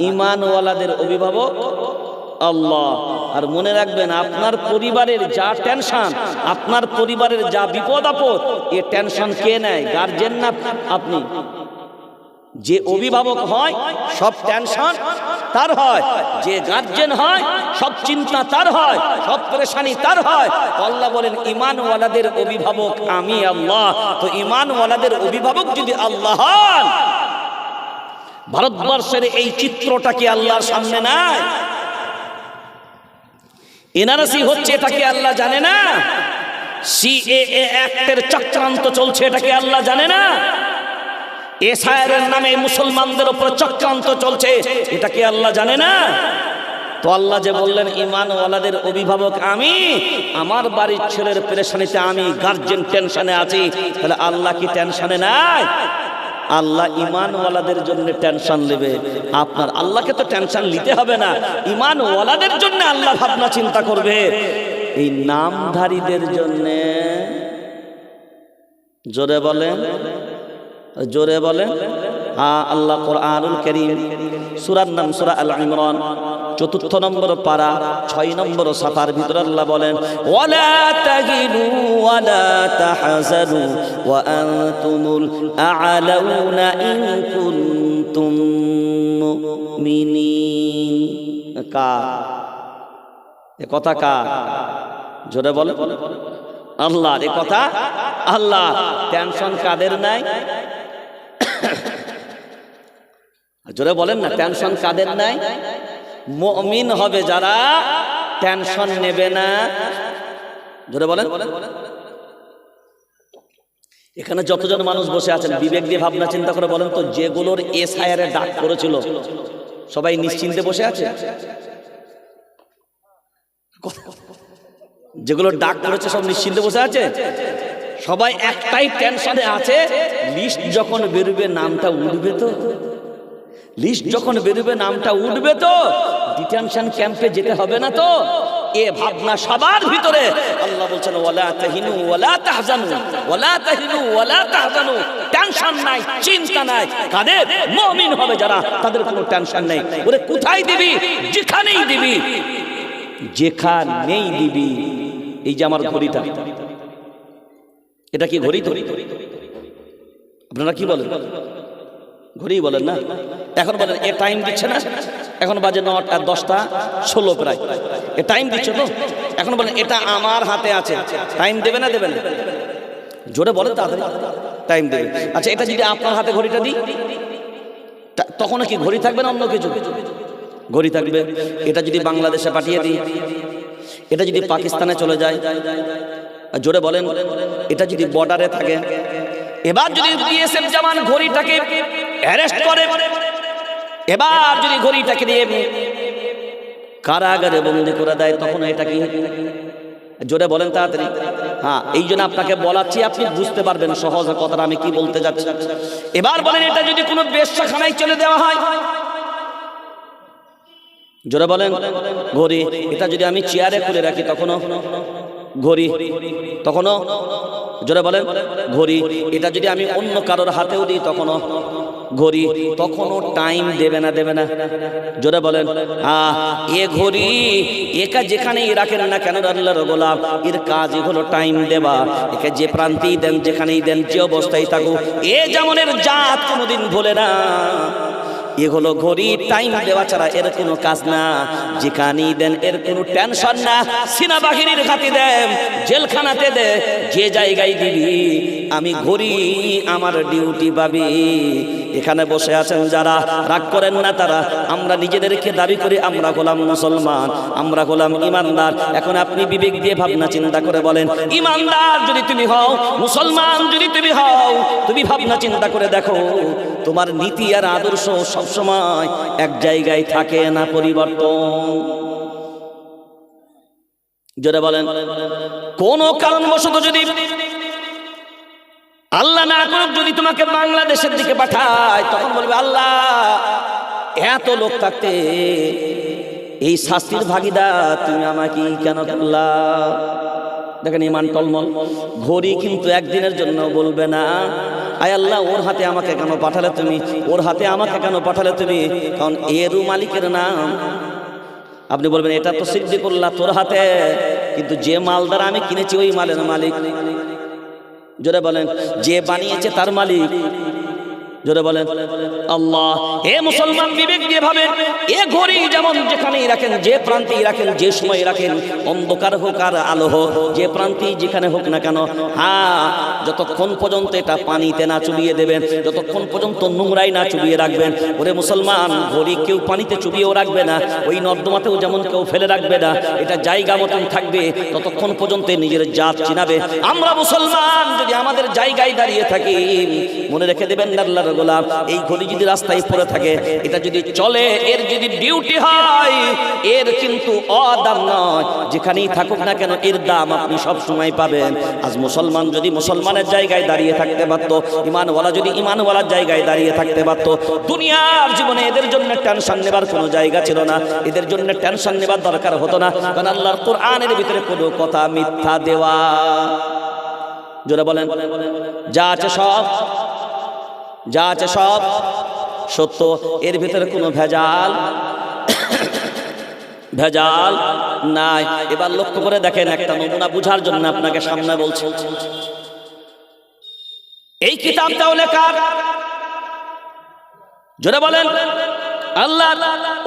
ঈমানওয়ালাদের অভিভাবক আল্লাহ। আর মনে রাখবেন, আপনার পরিবারের যা টেনশন, আপনার পরিবারের যা বিপদ আপদ, এ টেনশন কে নেয়? গার্জেন না আপনি? যে অভিভাবক হয় সব টেনশন তার হয়, যে গার্জেন হয় সব চিন্তা তার হয়, সব পরেশানি তার হয়। আল্লাহ বলেন ঈমানওয়ালাদের অভিভাবক আমি আল্লাহ। তো ঈমানওয়ালাদের অভিভাবক যদি আল্লাহ হন, ভারতবর্ষের এই চিত্রটা কি আল্লাহর সামনে নাই? এনআরসি হচ্ছে, এটা কি আল্লাহ জানে না? সিএএ অ্যাক্টের চক্রান্ত চলছে, এটা কি আল্লাহ জানে না? এসআইআরের নামে মুসলমানদের উপর চক্রান্ত চলছে, এটা কি আল্লাহ জানে না? তো আল্লাহ যে বললেন ঈমানওয়ালাদের অভিভাবক আমি, আমার বাড়ির ছেলের পেরেশানিতে আমি গার্জেন টেনশনে আছি, তাহলে আল্লাহ কি টেনশনে নাই? আল্লাহ ঈমানওয়ালাদের জন্য টেনশন নেবে। আপনার আল্লাহকে তো টেনশন নিতে হবে না, ঈমানওয়ালাদের জন্য আল্লাহ ভাবনা চিন্তা করবে। এই নামধারীদের জন্য জোরে বলেন, জোরে বলেন। আল্লাহ কুরআনুল কারীম সূরার নাম সূরা আল ইমরান ৪র্থ নম্বর পারা ৬ নম্বর সাফার ভিতরে আল্লাহ বলেন, ওয়ালা তাহিনু ওয়ালা তাহজানু ওয়া আনতুমুল আ'লাউনা ইন কুনতুম মুমিনিন। এ কথা কার? জোরে বলেন। আল্লাহর এ কথা। আল্লাহ টেনশন কাদের নাই? জোরে বলেন না, টেনশন কাদের নাই? মুমিন হবে যারা, টেনশন নেবে না। জোরে বলেন। এখানে যতজন মানুষ বসে আছেন, বিবেক দিয়ে ভাবনা চিন্তা করে বলেন তো, যেগুলোর এসআইআর ডাক করেছিল সবাই নিশ্চিন্তে বসে আছে? যেগুলো ডাক করেছে সব নিশ্চিন্তে বসে আছে? সবাই একটাই টেনশনে আছে, লিস্ট যখন বেরোবে নামটা উঠবে তো, লিস্ট যখন বেরোবে নামটা উঠবে তো, ডিটেনশন ক্যাম্পে যেতে হবে না তো। এ ভাবনা সবার ভিতরে। আল্লাহ বলছেন ওয়ালা তাহিনু ওয়ালা তাহজানু ওয়ালা তাহিনু ওয়ালা তাহজানু। টেনশন নাই, চিন্তা নাই। কাদের? মুমিন হবে যারা, তাদের কোনো টেনশন নেই। ওরে কোথায় দিবি? যেখানেই দিবি, যেখানেই দিবি। এই যে আমার ঘড়িটা, এটা কি ঘড়ি? তো আপনারা কি বলেন? ঘড়ি বলেন না? এখন বলেন এ টাইম দিচ্ছে না? এখন বাজে 9:10 প্রায়। এ টাইম দিচ্ছে তো? এখন বলেন এটা আমার হাতে আছে, টাইম দেবে না দেবে না? জোরে বলেন তাড়াতাড়ি। টাইম দেবে। আচ্ছা, এটা যদি আপনার হাতে ঘড়িটা দিই, তখন কি ঘড়ি থাকবে না অন্য কিছু? ঘড়ি থাকবে। এটা যদি বাংলাদেশে পাঠিয়ে দিই, এটা যদি পাকিস্তানে চলে যায়, জোরে বলেন, এটা যদি বর্ডারে থাকে, এবার যদি বিএসএফ জওয়ান ঘড়িটাকে অ্যারেস্ট করে, এবার যদি ঘড়িটাকে দিয়ে কারাগারে বন্দী করে দেয়, তখন এটা কি? জোরে বলেন তাড়াতাড়ি। হ্যাঁ, এই জন্য আপনাকে বলাচ্ছি, আপনি বুঝতে পারবেন সহজ কথাটা আমি কি বলতে যাচ্ছি। এবার বলেন, এটা যদি কোনো বেশ্যাখানায় চলে দেওয়া হয়, জোরে বলেন, ঘড়ি। এটা যদি আমি চেয়ারে খুলে রাখি, তখনও ঘড়ি, তখনও। জোরে বলেন, ঘড়ি। এটা যদি আমি অন্য কারোর হাতেও দিই, তখনও ঘড়ি, তখনও টাইম দেবে না দেবে না? জোরে বলেন। এ ঘড়ি, একা যেখানেই রাখেন না কেন আল্লাহর গোলাম, এর কাজই হলো টাইম দেওয়া। একে যে প্রান্তেই দেন, যেখানেই দেন, যে অবস্থায় থাকুক, এ যেমনের জাত কোনোদিন ভোলে না। এ হলো ঘড়ি, টাইম দেওয়া ছাড়া এর কোনো কাজ না। যেখানেই দেন এর কোনো টেনশন না। সেনাবাহিনীর হাতে দেন, জেলখানাতে দে, যে জায়গায় দিবি, আমি ঘড়ি আমার ডিউটি পাবি। এখানে বসে আছেন যারা, রাগ করেন না তারা। আমরা নিজেদেরকে দাবি করি আমরা গোলাম মুসলমান, আমরা গোলাম ইমানদার। এখন আপনি বিবেক দিয়ে ভাবনা চিন্তা করে বলেন, ইমানদার যদি তুমি হও, মুসলমান যদি তুমি হও, তুমি ভাবনা চিন্তা করে দেখো, তোমার নীতি আর আদর্শ সবসময় এক জায়গায় থাকে না, পরিবর্তন। জোরে বলেন। কোন কারণবশত যদি আল্লাহ না করুক, যদি তোমাকে বাংলাদেশের দিকে পাঠায়, তখন বলবে আল্লাহ এত লোক থাকতে এই শাস্তির ভাগিদার তুমি আমাকে কেন করলা? দেখেন ইমান টলমল। ঘড়ি কিন্তু একদিনের জন্য বলবে না, আয় আল্লাহ ওর হাতে আমাকে কেন পাঠালে তুমি, ওর হাতে আমাকে কেন পাঠালে তুমি? কারণ এরও মালিকের নাম। আপনি বলবেন এটা তো সিদ্দিকুল্লাহ তোর হাতে, কিন্তু যে মাল দ্বারা আমি কিনেছি ওই মালের মালিক। জোরে বলেন, যে বানিয়েছে তার মালিক। জোরে বলেন আল্লাহ। হে মুসলমান, বিবেক দিয়ে ভাবেন, এ ঘড়ি যেমন যেখানেই রাখেন, যে প্রান্তেই রাখেন, যে সময় রাখেন, অন্ধকার হোক আর আলো হোক, যে প্রান্তেই যেখানে হোক না কেন, হ্যাঁ, যতক্ষণ পর্যন্ত এটা পানিতে না চুবিয়ে দেবেন, যতক্ষণ পর্যন্ত নোংরাই না চুবিয়ে রাখবেন। ওরে মুসলমান, ঘড়ি কেউ পানিতে চুবিয়েও রাখবে না, ওই নর্দমাতেও যেমন কেউ ফেলে রাখবে না, এটা জায়গা মতন থাকবে, ততক্ষণ পর্যন্ত নিজের জাত চিনাবে। আমরা মুসলমান যদি আমাদের জায়গায় দাঁড়িয়ে থাকি, মনে রেখে দেবেন আল্লাহর গোলাম, এই ঘড়ি যদি রাস্তায় পড়ে থাকে, এটা যদি চলে, এর যদি ডিউটি হয়, এর কিন্তু অদাম নয়। যেখানেই থাকুক না কেন এর দাম আপনি সব সময় পাবেন। আজ মুসলমান যদি মুসলমানের জায়গায় দাঁড়িয়ে থাকতে পারতো, ইমানওয়ালা যদি ইমানওয়ালার জায়গায় দাঁড়িয়ে থাকতে পারতো, দুনিয়ার জীবনে এদের জন্য টেনশন নেবার কোনো জায়গা ছিল না, এদের জন্য টেনশন নেবার দরকার হতো না। কারণ আল্লাহর কোরআনের ভিতরে কোনো কথা মিথ্যা দেওয়া, জোরে বলেন, যা আছে সব, যা আছে সব সত্য, এর ভিতরে কোনো ভেজাল ভেজাল নাই। এবার লক্ষ্য করে দেখেন, একটা নমুনা বুঝার জন্য আপনাকে সামনে বলছি। এই কিতাবটাও লেখা, জোরে বলেন আল্লাহ।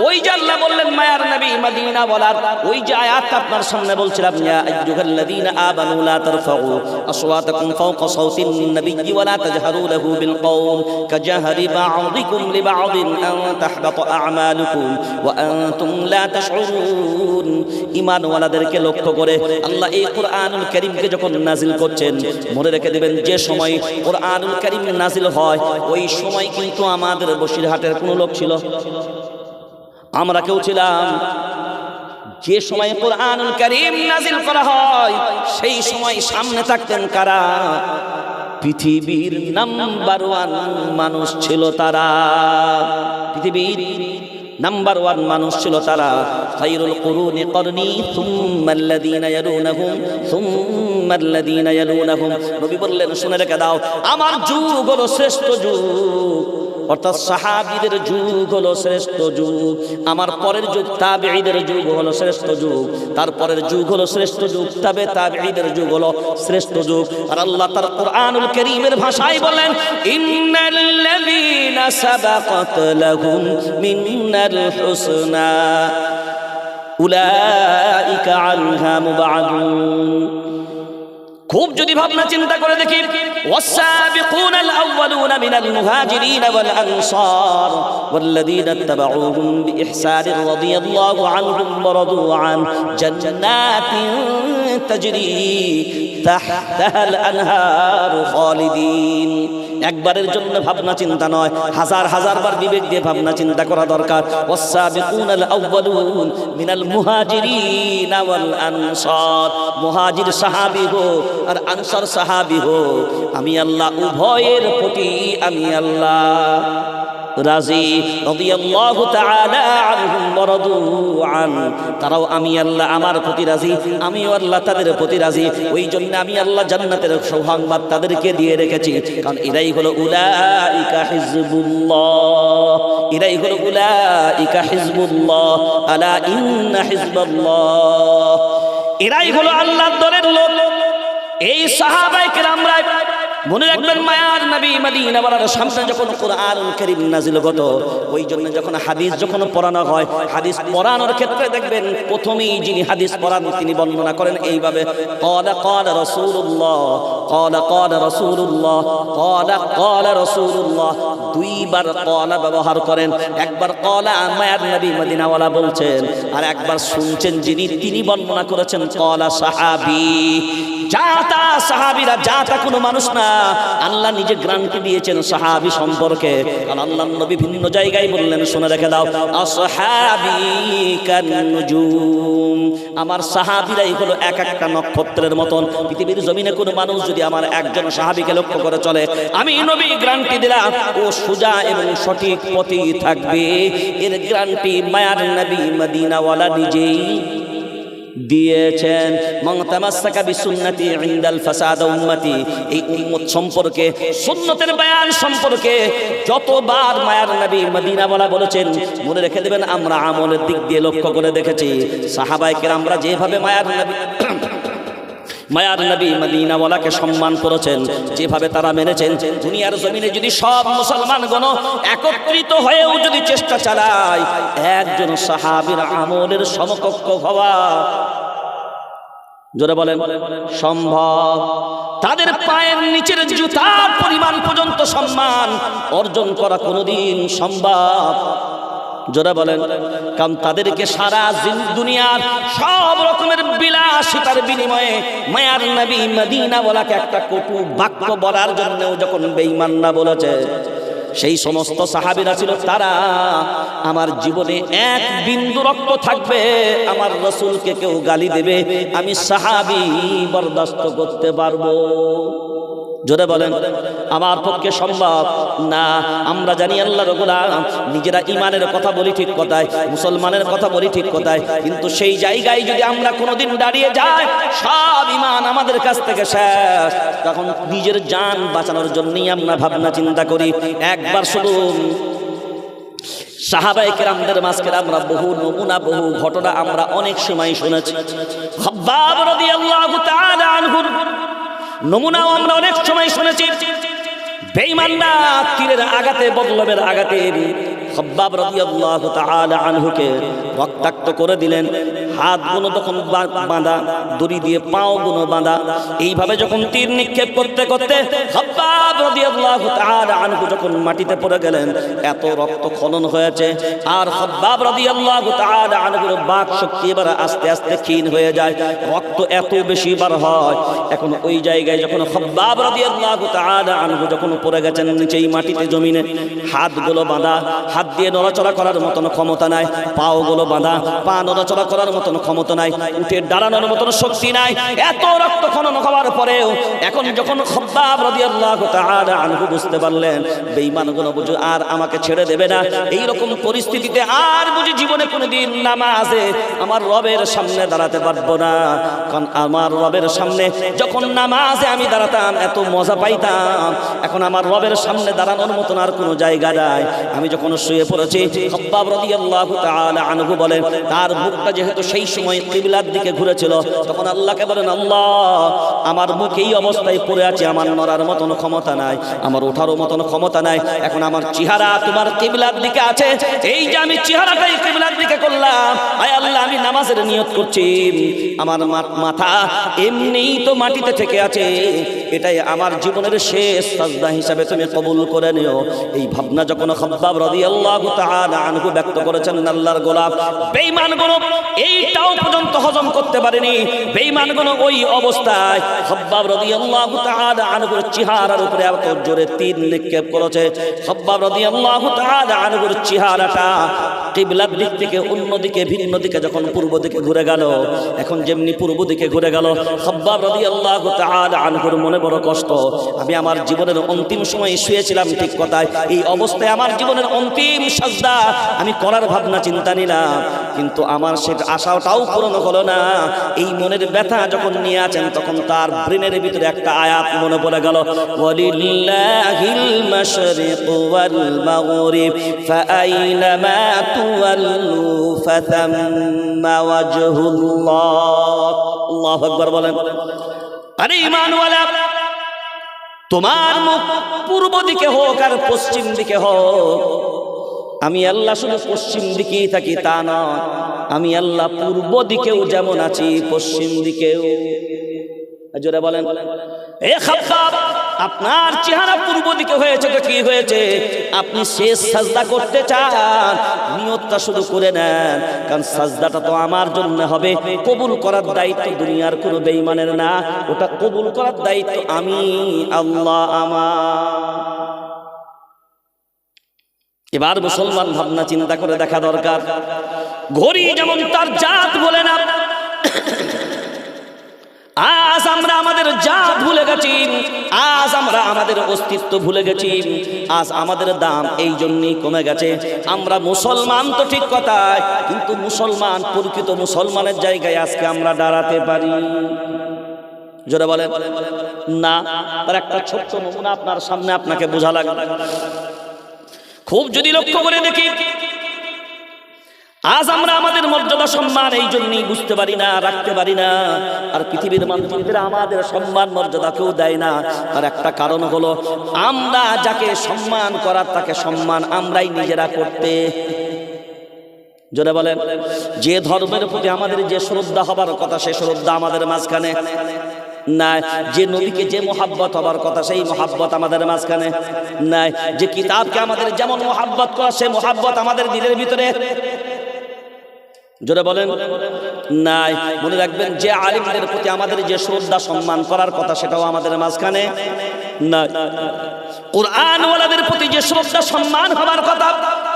ওই যে আল্লাহ বললেন মায়ার নবী মদিনা বলার, ওই যে আয়াত আপনার সামনে বলছিলাম, ইয়া আইয়ুহাল্লাযীনা আমানু লা তারফাউ আসওয়াতাকুম ফাওকা সাওতিন নবিয়্যি ওয়া লা তাজহারু লাহু বিল কওল কাজাহরি বা'দিকুম লিবা'দিন আন তাহবাতা আ'মালুকুম ওয়া আনতুম লা তাশউরুন। ঈমানওয়ালাদেরকে লক্ষ্য করে আল্লাহ এই কোরআনুল কারীমকে যখন নাজিল করছেন, মনে রেখে দিবেন, যে সময় কোরআনুল কারীম নাজিল হয়, ওই সময় কিন্তু আমাদের বসিরহাটের কোনো লোক ছিল, আমরা কেউ ছিলাম। যে সময় কোরআনুল কারীম নাজিল করা হয়, সেই সময় সামনে থাকতেন কারা? পৃথিবীর নাম্বার 1 মানুষ ছিল তারা, পৃথিবীর নাম্বার 1 মানুষ ছিল তারা। খায়রুল কুরুনি করনি সুম্মাল্লাযীনা ইয়ালুনাহুম সুম্মাল্লাযীনা ইয়ালুনাহুম। নবী বললেন, শুনে রেখে দাও, আমার যুগ হলো শ্রেষ্ঠ যুগ, অর্থাৎ সাহাবীদের যুগ হলো শ্রেষ্ঠ যুগ, আমার পরের যুগ তাবেঈদের যুগ হলো শ্রেষ্ঠ যুগ, তারপরের যুগ হলো শ্রেষ্ঠ যুগ, তাবেঈদের যুগ হলো শ্রেষ্ঠ যুগ। আর আল্লাহ তার কোরআনুল কারীমের ভাষায় বলেন, ইন্নাল্লাযীনা সাবাকাত লাহুম মিনাল হুসনা উলাইকা আনহা মুবআদুন। খুব যদি ভাবনা চিন্তা করে দেখি, والسابقون الأولون من المهاجرين والأنصار والذين اتبعوهم بإحسان رضي الله عنهم ورضوا عنه جنات تجري تحتها الأنهار خالدين। একবারের জন্য ভাবনা চিন্তা নয়, হাজার হাজার বার বিবেক দিয়ে ভাবনা চিন্তা করা দরকার। والسابقون الأولون من المهاجرين والأنصار, মুহাজির সাহাবী হোক আর আনসার সাহাবী হোক, আমি আল্লাহ উভয়ের প্রতি আমি আল্লাহ রাজি। রাদিয়াল্লাহু তাআলা আনহুম ওয়া রাদু আন, তারাও আমি আল্লাহ আমার প্রতি রাজি, আমিও আল্লাহ তাদের প্রতি রাজি। ওই জন্য আমি আল্লাহ জান্নাতের সৌভাগ্য তাদেরকে দিয়ে রেখেছি, কারণ এরাই হলো উলাইকা হিজবুল্লাহ, এরাই হলো উলাইকা হিজবুল্লাহ, আলা ইন্না হিজবাল্লাহ, এরাই হলো আল্লাহর দলের লোক। এই সাহাবায়ে কেরামরা মনে রাখবেন, মায়ার নবী মদিনা ওয়ালার সামনে যখন কোরআনুল কারীম নাজিল হতো, ওই জন্য যখন হাদিস যখন পড়ানো হয়, হাদিস পড়ানোর ক্ষেত্রে দেখবেন প্রথমেই যিনি হাদিস পড়ান তিনি বর্ণনা করেন এইভাবে, ক্বালা ক্বালা রাসূলুল্লাহ, ক্বালা ক্বালা রাসূলুল্লাহ, ক্বালা ক্বালা রাসূলুল্লাহ। দুইবার ক্বালা ব্যবহার করেন, একবার ক্বালা মায়ার নবী মদিনা ওয়ালা বলছেন, আর একবার শুনছেন যিনি তিনি বর্ণনা করেছেন ক্বালা সাহাবী। যাতা সাহাবীরা, যাতা কোনো মানুষ না, আল্লাহ নিজে গ্যারান্টি দিয়েছেন সাহাবী সম্পর্কে। কারণ আল্লাহর নবী ভিন্ন জায়গায় বললেন, শুনে রেখে দাও, আসহাবী কান নুজুম, আমার সাহাবীরাই হলো এক একটা নক্ষত্রের মতন। পৃথিবীর জমিনে কোনো মানুষ যদি আমার একজন সাহাবীকে লক্ষ্য করে চলে, আমি নবী গ্যারান্টি দিলাম ও সোজা এবং সঠিক পথে থাকবে। এর গ্যারান্টি মায়ার নবী মদিনা ওয়ালা নিজেই দিয়েছেন। মান তামাসসাকা বিসুন্নতি ইনদাল ফাসাদ উম্মতি, এই উম্মত সম্পর্কে, সুন্নতের বয়ান সম্পর্কে যতবার মায়ার নবী মদিনা ওয়ালা বলেছেন, মনে রেখে দেবেন আমরা আমলের দিক দিয়ে লক্ষ্য করে দেখেছি সাহাবায়ে কেরামরা যেভাবে মায়ার নবী মদিনাওয়ালাকে সম্মান করেছেন, যেভাবে তারা মেনেছেন, দুনিয়ার জমিনে যদি সব মুসলমানগণ একত্রিত হয়েও যদি চেষ্টা চালায় একজন সাহাবীর আমলের সমকক্ষ হওয়া, জোরে বলেন, সম্ভব। তাদের পায়ের নিচের জুতার পরিমাণ পর্যন্ত সম্মান অর্জন করা কোনোদিন সম্ভব, জোরে বলেন। কারণ তাদেরকে সারা দুনিয়ার সব রকমের বিলাসিতার বিনিময়ে মায়ার নবী মদিনাওয়ালাকে একটা কটু বাক্য বলার জন্য যখন বেঈমান না বলেছে, সেই সমস্ত সাহাবীরা ছিল তারা, আমার জীবনে এক বিন্দু রক্ত থাকবে আমার রাসূলকে কেউ গালি দেবে আমি সাহাবী বরদাস্ত করতে পারবো, জোরে বলেন, আমার পক্ষে সম্ভব না। আমরা জানি আল্লাহর গোলাম, নিজেরা ইমানের কথা বলি ঠিক কথায়, মুসলমানের কথা বলি ঠিক কথায়, কিন্তু সেই জায়গায় যদি আমরা কোনোদিন দাঁড়িয়ে যাই সব ইমান আমাদের কাছ থেকে শেষ, তখন নিজের জান বাঁচানোর জন্যই আমরা ভাবনা চিন্তা করি। একবার শুধু সাহাবায়ে কেরামদের মাঝখানে আমরা বহু নমুনা, বহু ঘটনা আমরা অনেক সময় শুনেছি। খাব্বাব রাদিয়াল্লাহু তাআলা আনহুর নমুনাও আমরা অনেক সময় শুনেছি। বেঈমানরা তীরের আঘাতে, বদলবের আঘাতে খাব্বাব রাদিয়াল্লাহু তাআলা আনহুকে রক্তাক্ত করে দিলেন। হাতগুলো তখন বাঁধা, দড়ি দিয়ে পাওগুলো বাঁধা। এইভাবে যখন তীর নিক্ষেপ করতে করতে খাব্বাব রাদিয়াল্লাহু তাআলা আনহু যখন মাটিতে পড়ে গেলেন, এত রক্ত খনন হয়েছে আর খাব্বাব রাদিয়াল্লাহু তাআলা আনহুর বাক শক্তি এবার আস্তে আস্তে ক্ষীণ হয়ে যায়, রক্ত এত বেশি বার হয়। এখন ওই জায়গায় যখন খাব্বাব রাদিয়াল্লাহু তাআলা আনহু যখন পড়ে গেছেন নিচেই মাটিতে, জমিনে, হাতগুলো বাঁধা, হাত দিয়ে নড়াচড়া করার মতন ক্ষমতা নাই, পাওগুলো বাঁধা, পা নড়াচড়া করার মতন ক্ষমতা নাই, উঠে দাঁড়ানোর মতন শক্তি নাই। এত রক্ত খনন হওয়ার পরেও এখন যখন খাব্বাব রাদিয়াল্লাহু তাআলা আনহু বুঝতে পারলেন বেঈমানগুলো বুঝি আর আমাকে ছেড়ে দেবে না, এই রকম পরিস্থিতিতে আর বুঝি জীবনে কোনোদিন নামাজে আমার রবের সামনে দাঁড়াতে পারবো না। কারণ আমার রবের সামনে যখন নামাজে আমি দাঁড়াতাম এত মজা পাইতাম, এখন আমার রবের সামনে দাঁড়ানোর মতন আর কোনো জায়গা নাই। আমি যখন শুয়ে পড়েছি, খাব্বাব রাদিয়াল্লাহু তাআলা আনহু বলেন তার মুখটা যেহেতু সেই সময় কিবলার দিকে ঘুরেছিল, তখন আল্লাহকে বলেন, আল্লাহ আমার মুখ এই অবস্থায় পড়ে আছে, আমার নড়ার মতন ক্ষমতা নাই, আমার ওঠারও মতন ক্ষমতা নাই, এখন আমার চেহারা তোমার কিবলার দিকে আছে, এই যে আমি চেহারাটাই কিবলার দিকে করলাম, আয় আল্লাহ আমি নামাজের নিয়ত করছি, আমার মাথা এমনিই তো মাটিতে থেকে আছে, এটাই আমার জীবনের শেষ সাজদা হিসাবে তুমি কবুল করে নিও। এই ভাবনা যখন খাব্বাব রাদিয়াল্লাহু তাআলা আনহু ব্যক্ত করেছেন, আল্লাহর গোলাম বেঈমানগুলো এইটাও পর্যন্ত হজম করতে পারেনি। বেঈমানগুলো ওই অবস্থায় খাব্বাব রাদিয়াল্লাহু তাআলা আনহুর চেহারার উপরে এত জোরে তীর নিক্ষেপ করেছে, খাব্বাব রাদিয়াল্লাহু তাআলা আনহুর চেহারাটা কিবলার দিক থেকে অন্যদিকে, ভিন্ন দিকে যখন পূর্ব দিকে ঘুরে গেল, এখন যেমনি পূর্ব দিকে ঘুরে গেল, খাব্বাব রাদিয়াল্লাহু তাআলা আনহুর মনে বড় কষ্ট। আমি আমার জীবনের অন্তিম সময়ে শুয়েছিলাম ঠিক কথায়, এই অবস্থায় আমার জীবনের অন্তিম সাজদা আমি করার ভাবনা চিন্তা নিলাম, কিন্তু আমার সে আশাটাও পূরণ হলো না। এই মনের ব্যথা যখন নিয়ে আছেন তখন তার ব্রেনের ভিতরে একটা আয়াত মনে পড়ে গেল, ওয়ালিল্লাহিল মাশরিকু ওয়াল মাগরিব ফাআইনামা তুওয়াল্লু ফাতাম্মা ওয়াজহুল্লাহ। আল্লাহু আকবার বলেন। আরে ঈমানওয়ালা, তোমার মুখ পূর্ব দিকে হোক আর পশ্চিম দিকে হোক, আমি আল্লাহ শুধু পশ্চিম দিকেই থাকি তা নয়, আমি আল্লাহ পূর্ব দিকেও যেমন আছি পশ্চিম দিকেও। জোরে বলেন, এ খাব্বাব আপনার চেহারা পূর্ব দিকে হয়েছে তো কি হয়েছে, আপনি শেষ সাজদা করতে চান, নিয়তটা শুধু করে নেন, কারণ সাজদাটা তো আমার জন্য হবে, কবুল করার দায়িত্ব দুনিয়ার কোনো বেঈমানের না, ওটা কবুল করার দায়িত্ব আমি আল্লাহ আমার। এবার মুসলমান ভাবনা চিন্তা করে দেখা দরকার, ঘড়ি যেমন তার জাত বলে না, আজ আমরা আমাদের জাত ভুলে গেছি, আজ আমরা আমাদের অস্তিত্ব ভুলে গেছি, আজ আমাদের দাম এই জন্যই কমে গেছে। আমরা মুসলমান তো ঠিক কথাই, কিন্তু মুসলমান, প্রকৃত মুসলমানের জায়গায় আজকে আমরা দাঁড়াতে পারি? জোরে বলেন না। তার একটা ছোট্ট নমুনা আপনার সামনে আপনাকে বোঝা লাগবে। খুব যদি লক্ষ্য করে দেখি, আজ আমরা আমাদের মর্যাদা সম্মান এই জন্যই বুঝতে পারি না, রাখতে পারি না, আর পৃথিবীর মানুষদের আমাদের সম্মান মর্যাদা কেউ দেয় না। আর একটা কারণ হলো, আমরা যাকে সম্মান করার তাকে সম্মান আমরাই নিজেরা করতে। জোরে বলেন, যে ধর্মের প্রতি আমাদের যে শ্রদ্ধা হবার কথা সে শ্রদ্ধা আমাদের মাঝখানে নাই, যে নবীকে যে মোহাব্বত হবার কথা সেই মোহাব্বত আমাদের মাঝখানে নাই, যে কিতাবকে আমাদের যেমন মোহাব্বত করা সে মোহাব্বত আমাদের দিলের ভিতরে, জোরে বলেন, নাই। মনে রাখবেন, যে আলিমদের প্রতি আমাদের যে শ্রদ্ধা সম্মান করার কথা সেটাও আমাদের মাঝখানে নাই। কুরআন ওয়ালাদের প্রতি যে শ্রদ্ধা সম্মান হবার কথা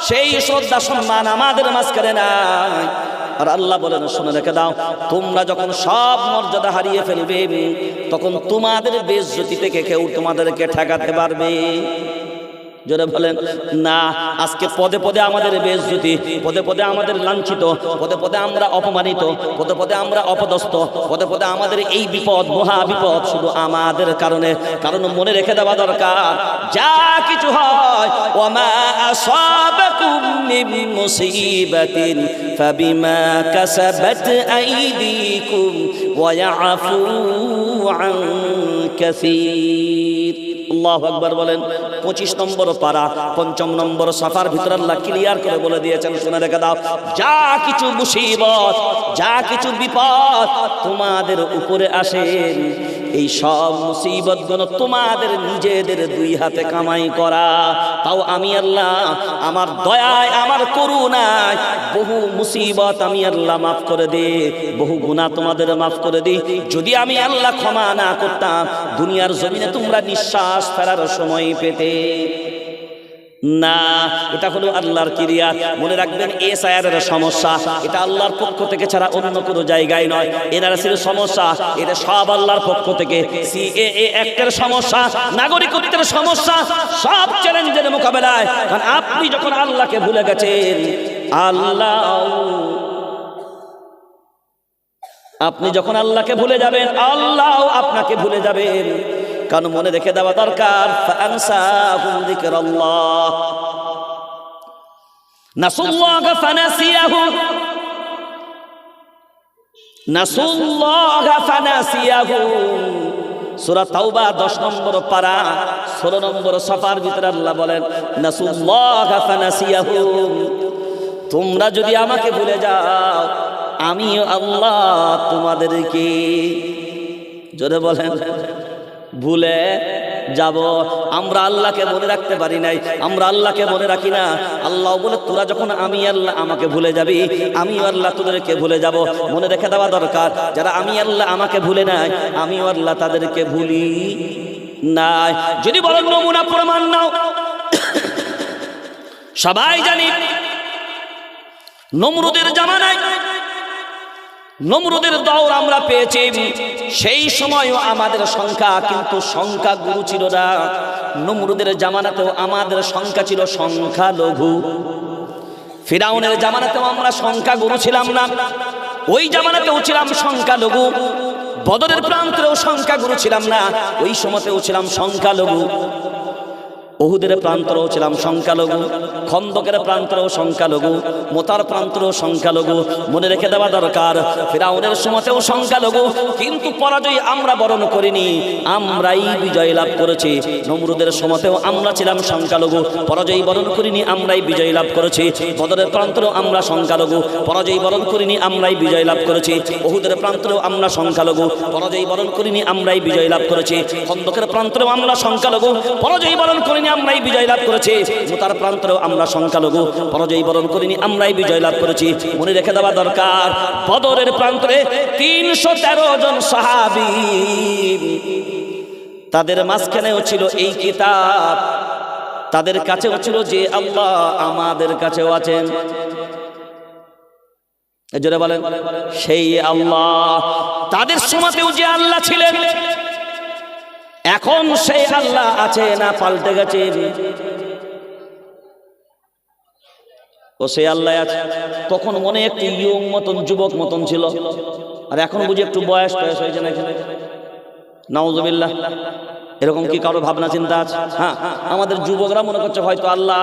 সেই শ্রদ্ধা সম্মান আমাদের মাঝখানে নাই। আর আল্লাহ বলেন, শুনে রেখে দাও, তোমরা যখন সব মর্যাদা হারিয়ে ফেলবে তখন তোমাদের বেইজ্জতি থেকে কেউ তোমাদেরকে ঠেকাতে পারবে? জোরে বলেন না। আজকে পদে পদে আমাদের বেইজ্জতি, পদে পদে আমাদের লাঞ্ছিত, পদে পদে আমরা অপমানিত, পদে পদে আমরা অপদস্থ, পদে পদে আমাদের এই বিপদ, মহা বিপদ শুধু আমাদের কারণে। কারণ মনে রেখে দেওয়া দরকার, যা কিছু হয়, ওয়ামা আসাবাকুম মিন মুসিবাতিন ফাবিমা কাসাবাত আইদিকুম ওয়া ইয়াফু আন কাসীর। আল্লাহু আকবার বলেন। 25 নম্বর পারা 5 নম্বর সাফার ভিতর আল্লাহ ক্লিয়ার করে বলে দিয়েছেন, শুনে রেখে দাও, যা কিছু মুসিবত, যা কিছু বিপদ তোমাদের উপরে আসে, এই সব মুসিবতগুলো তোমাদের নিজেদের দুই হাতে কামাই করা। তাও আমি আল্লাহ আমার দয়ায়, আমার করুণায় বহু মুসিবত আমি আল্লাহ মাফ করে দিই, বহু গুনাহ তোমাদের মাফ করে দিই। যদি আমি আল্লাহ ক্ষমা না করতাম, দুনিয়ার জমিনে তোমরা নিঃশ্বাস ফেরার সময় পেতে না। এটা হলো আল্লাহর ক্রিয়া। মনে রাখবেন, এসআইআরের সমস্যা এটা আল্লাহর পক্ষ থেকে ছাড়া অন্য কোনো জায়গায় নয়। এনআরসির সমস্যা এটা সব আল্লাহর পক্ষ থেকে। সিএএ অ্যাক্টের সমস্যা, নাগরিকত্বের সমস্যা, সব চ্যালেঞ্জের মোকাবেলায়। কারণ আপনি যখন আল্লাহকে ভুলে গেছেন, আপনি যখন আল্লাহকে ভুলে যাবেন, আল্লাহ আপনাকে ভুলে যাবেন। কারণ মনে রেখে দেওয়া দরকার, ফাআনসাহুম যিকরাল্লাহ নাসুল্লাহা ফানাসিয়াহুম, নাসুল্লাহা ফানাসিয়াহুম। সূরা তাওবা 10 নম্বর পারা 16 নম্বর সাফার ভিতরে আল্লাহ বলেন, নাসুল্লাহা ফানাসিয়াহুম, তোমরা যদি আমাকে ভুলে যাও, আমি আল্লাহ তোমাদেরকে, জোরে বলেন, ভুলে যাব। আমরা আল্লাহকে মনে রাখতে পারি নাই, আমরা আল্লাহকে মনে রাখি না। আল্লাহ বলে, তোরা যখন আমি আল্লাহ আমাকে ভুলে যাবি, আমিও আল্লাহ তোদেরকে ভুলে যাব। মনে রেখে দেওয়া দরকার, যারা আমি আল্লাহ আমাকে ভুলে নাই, আমিও আল্লাহ তাদেরকে ভুলি নাই। যদি বলেন নমুনা প্রমাণ নাও, সবাই জানি নমরুদের জামানায়, নমরুদের দৌর আমরা পেয়েছি। সেই সময়ও আমাদের সংখ্যা কিন্তু সংখ্যা গুরু ছিল না। নমরুদের জামানাতেও আমাদের সংখ্যা ছিল সংখ্যা লঘু। ফিরাউনের জামানাতেও আমরা সংখ্যা গুরু ছিলাম না, ওই জামানাতেও ছিলাম সংখ্যা লঘু। বদরের প্রান্তেও সংখ্যা গুরু ছিলাম না, ওই সময়তেও ছিলাম সংখ্যা লঘু। উহুদের প্রান্তরেও ছিলাম সংখ্যালঘু, খন্দকের প্রান্তরেও সংখ্যালঘু, মোতার প্রান্তরেও সংখ্যালঘু। মনে রেখে দেওয়া দরকার, ফিরাউনের সময়তেও সংখ্যালঘু, কিন্তু পরাজয় আমরা বরণ করিনি, আমরাই বিজয় লাভ করেছি। নমরুদের সময়তেও আমরা ছিলাম সংখ্যালঘু, পরাজয় বরণ করিনি, আমরাই বিজয় লাভ করেছি। বদরের প্রান্তরেও আমরা সংখ্যালঘু, পরাজয় বরণ করিনি, আমরাই বিজয় লাভ করেছি। উহুদের প্রান্তরেও আমরা সংখ্যালঘু, পরাজয় বরণ করিনি, আমরাই বিজয় লাভ করেছি। খন্দকের প্রান্তরেও আমরা সংখ্যালঘু, পরাজয় বরণ করিনি, আমরাই বিজয় লাভ করেছি। মুতার প্রান্তরেও আমরা সংখ্যালঘু, পরাজয় বরণ করিনি, আমরাই বিজয় লাভ করেছি। মনে রেখে দেওয়া দরকার, বদরের প্রান্তরে 313 জন সাহাবী, তাদের মাঝখানেও ছিল এই কিতাব, তাদের কাছেও ছিল যে আল্লাহ আমাদের কাছেও আছেন। জোরে বলেন সেই আল্লাহ। তাদের সময়তেও যে আল্লাহ ছিলেন এখন সেই আল্লাহ আছে না পাল্টে গেছে? ও সেই আল্লাহ আছে। তখন মনে একটু ইয়ং মতন যুবক মতন ছিল, আর এখন বুঝি একটু বয়স টয়স হয়েছে নাকি? নাউজুবিল্লাহ। এরকম কি কারো ভাবনা চিন্তা আছে? হ্যাঁ, আমাদের যুবকরা মনে করছে হয়তো আল্লাহ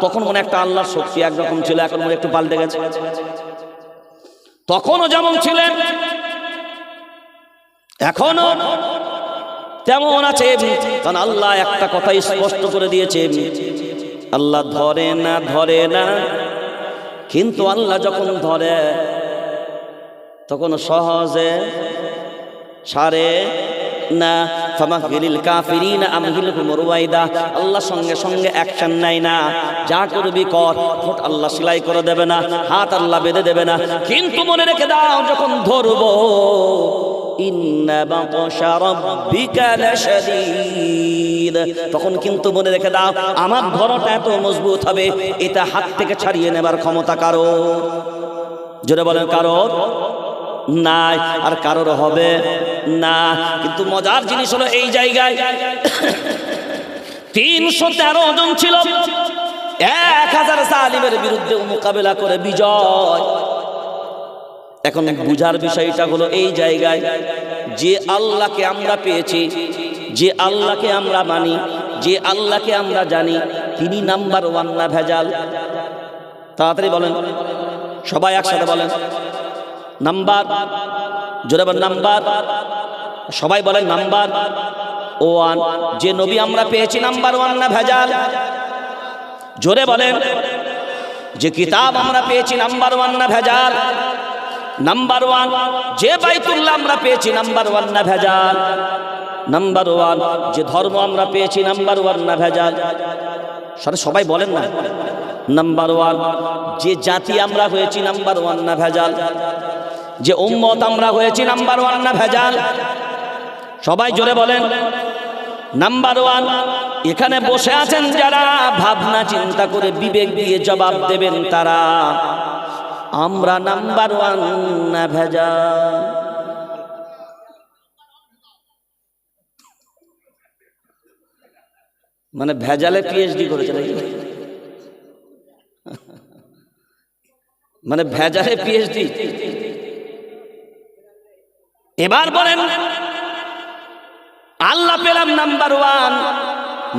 তখন মনে একটা আল্লাহর শক্তি একরকম ছিল, এখন মনে একটু পাল্টে গেছে। তখনও যেমন ছিলেন এখনো তেমন আছে, কারণ আল্লাহ একটা কথাই স্পষ্ট করে দিয়েছে, আল্লাহ ধরে না, কিন্তু আল্লাহ যখন ধরে তখন সহজে ছাড়ে না। ফামাহিলিল কাফিরিনা আমহিলহুম রুওয়াইদা। আল্লাহ সঙ্গে সঙ্গে অ্যাকশন নেয় না, যা করবি কর। ঠোঁট আল্লাহ সেলাই করে দেবে না, হাত আল্লাহ বেঁধে দেবে না, কিন্তু মনে রেখে দাও যখন ধরবো ইন্না বাতশা রাব্বিকা লাশাদীদ, তখন কিন্তু মনে রেখে দাও আমার ধরাটা এত মজবুত হবে এটা হাত থেকে ছাড়িয়ে নেবার ক্ষমতা কারো, জোরে বলেন কারো নাই, আর কারোর হবে না। কিন্তু মজার জিনিস হলো এই জায়গায় 313 জন ছিল, 1000 জালিমের বিরুদ্ধে মোকাবেলা করে বিজয়। এখন বুঝার বিষয়টা হলো এই জায়গায় যে আল্লাহকে আমরা পেয়েছি, যে আল্লাহকে আমরা মানি, যে আল্লাহকে আমরা জানি, তিনি নাম্বার 1 না ভেজাল? তাড়াতাড়ি বলেন, সবাই একসাথে বলেন নাম্বার, জোরে বলেন নাম্বার, সবাই বলেন নাম্বার 1। যে নবী আমরা পেয়েছি নাম্বার 1 না ভেজাল? জোরে বলেন। যে কিতাব আমরা পেয়েছি নাম্বার 1 না ভেজাল? নাম্বার 1। যে বাইতুল্লাহ আমরা পেয়েছি নাম্বার 1 না ভেজাল? নাম্বার 1। যে ধর্ম আমরা পেয়েছি নাম্বার 1 না ভেজাল? সবাই বলেন না নাম্বার 1। যে জাতি আমরা হয়েছি নাম্বার 1 না ভেজাল? যে উম্মত আমরা হয়েছি নাম্বার 1 না ভেজাল? সবাই জোরে বলেন নাম্বার 1। এখানে বসে আছেন যারা ভাবনা চিন্তা করে বিবেক দিয়ে জবাব দেবেন তারা, আমরা নাম্বার 1 না ভেজাল? মানে ভেজালে পিএইচডি করেছে নাকি? মানে ভেজালে পিএইচডি। এবার বলেন আল্লাহ পেলাম নাম্বার 1,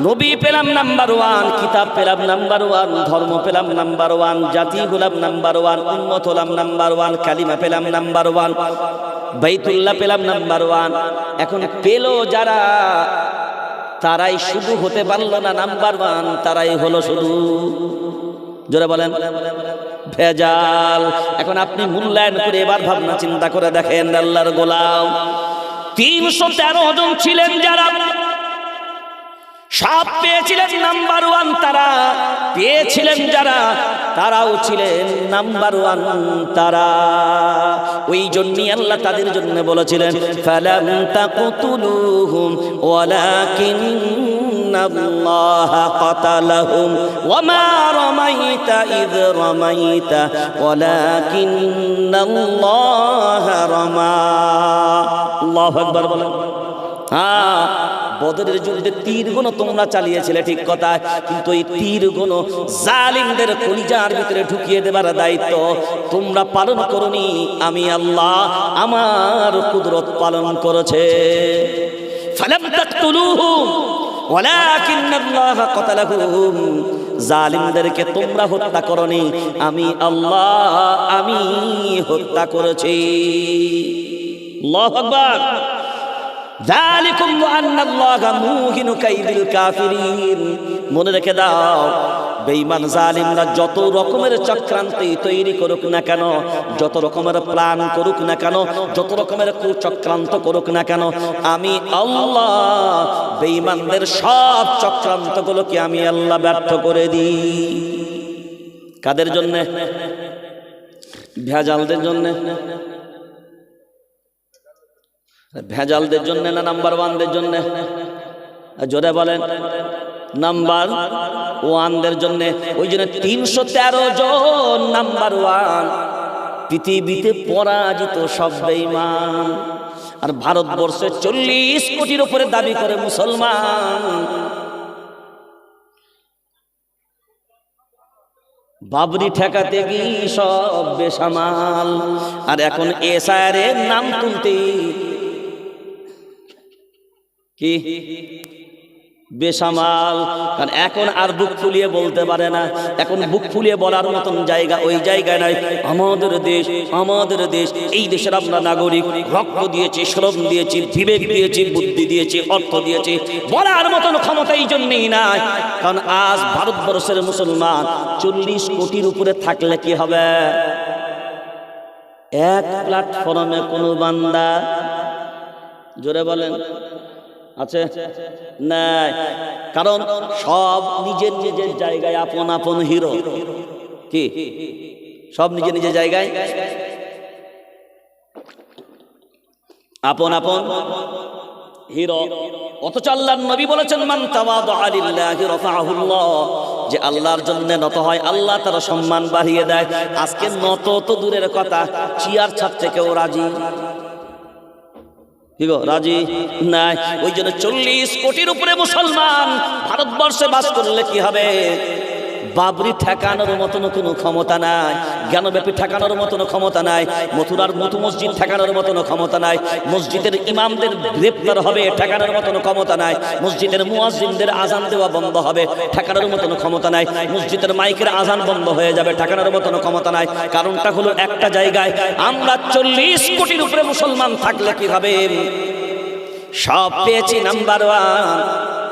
নবী পেলাম নাম্বার 1, কিতাব পেলাম নাম্বার 1, ধর্ম পেলাম নাম্বার 1, জাতি হলাম নাম্বার 1, উম্মত হলাম নাম্বার 1, কালিমা পেলাম নাম্বার 1, বাইতুল্লাহ পেলাম নাম্বার 1। এখন পেল যারা তারাই শুধু হতে পারলো না নাম্বার 1, তারাই হলো শুধু, জোরে বলেন ভেজাল। এখন আপনি মূল্যায়ন করে এবার ভাবনা চিন্তা করে দেখেন আল্লাহর গোলাম 313 জন ছিলেন যারা সব পেয়েছিলেন নাম্বার 1, তারা পেয়েছিলেন যারা তারাও ছিলেন নাম্বার 1 তারা। ওই জন্যই আল্লাহ তাদের জন্য বলেছিলেন ফালাম তাকতুলুহুম ওয়ালাকিন্নাল্লাহা কাতালাহুম ওয়ামা রামাইতা ইয রামাইতা ওয়ালাকিন্নাল্লাহা রামা। আল্লাহু আকবার বলেন। হ্যাঁ, বদরের যুদ্ধে তীরগুলো তোমরা চালিয়েছিলে ঠিক কথা, কিন্তু এই তীরগুলো জালিমদের কলিজার ভিতরে ঢুকিয়ে দেবার দায়িত্ব তোমরা পালন করনি, আমি আল্লাহ আমার কুদরত পালন করেছে। ফালাম তাকতুলুহুম ওয়ালাকিন্নাল্লাহা কাতালাহুম, জালিমদেরকে তোমরা হত্যা করনি, আমি আল্লাহ আমি হত্যা করেছি। আল্লাহু আকবার। যালিকুম আন্নাল্লাহা মুহিনু কাইদিল কাফিরিন। মনে রেখে দাও বেঈমান জালিমরা যত রকমের চক্রান্তে তৈরি করুক না কেন, যত রকমের প্ল্যান করুক না কেন, যত রকমের কুচক্রান্ত করুক না কেন, আমি আল্লাহ বেঈমানদের সব চক্রান্তগুলোকে আমি আল্লাহ ব্যর্থ করে দিই। কাদের জন্য? ভেজালদের জন্য। ভেজালদের জন্য না নাম্বার 1দের জন্য? জোরে বলেন নাম্বার 1দের জন্য। ওই জন্য 313 জন নাম্বার 1, পৃথিবীতে পরাজিত সব বেঈমান। আর ভারতবর্ষে 40 কোটির উপরে দাবি করে মুসলমান। বাবরি ঠেকাতে গিয়ে সব বেসামাল। আর এখন এসআইআর এর নাম তুলতে কি বেসামাল। কারণ এখন আর বুক ফুলিয়ে বলতে পারে না, এখন বুক ফুলিয়ে বলার মতন জায়গা ওই জায়গায় নাই। আমাদের দেশ, আমাদের দেশ, এই দেশের আমরা নাগরিক, রক্ত দিয়েছি, শ্রম দিয়েছি, বিবেক দিয়েছি, বুদ্ধি দিয়েছি, অর্থ দিয়েছি, বলার মতন ক্ষমতা এই জন্যই নাই। কারণ আজ ভারতবর্ষের মুসলমান 40 কোটির উপরে থাকলে কি হবে? এক প্ল্যাটফর্মে কোনো বান্দা, জোরে বলেন, আছে নাই? কারণ সব নিজের নিজের জায়গায় আপন আপন হিরো। কি সব নিজের নিজের জায়গায় আপন আপন হিরো। অথচ আল্লাহর নবী বলেছেন, মান তাওয়াদা লিল্লাহি রাফাহুল্লাহ, যে আল্লাহর জন্য নত হয় আল্লাহ তার সম্মান বাড়িয়ে দেয়। আজকে নত তো দূরের কথা, চেয়ার ছাড়তে কেউ রাজি কি গো? রাজি নাই। ওই জন্য 40 কোটির উপরে মুসলমান ভারতবর্ষে বাস করলে কি হবে? বাবরি ঠেকানোর মতন কোনো ক্ষমতা নাই, জ্ঞানব্যাপী ঠেকানোর মতন ক্ষমতা নাই, মথুরার মতো মসজিদ ঠেকানোর মতন ক্ষমতা নাই, মসজিদের ইমামদের গ্রেপ্তার হবে ঠেকানোর মতন ক্ষমতা নাই, মসজিদের মুয়াজ্জিনদের আজান দেওয়া বন্ধ হবে ঠেকানোর মতন ক্ষমতা নাই, মসজিদের মাইকের আজান বন্ধ হয়ে যাবে ঠেকানোর মতন ক্ষমতা নাই। কারণটা হলো একটা জায়গায় আমরা 40 কোটির উপরে মুসলমান থাকলে কি হবে? সব পেয়েছি নাম্বার 1,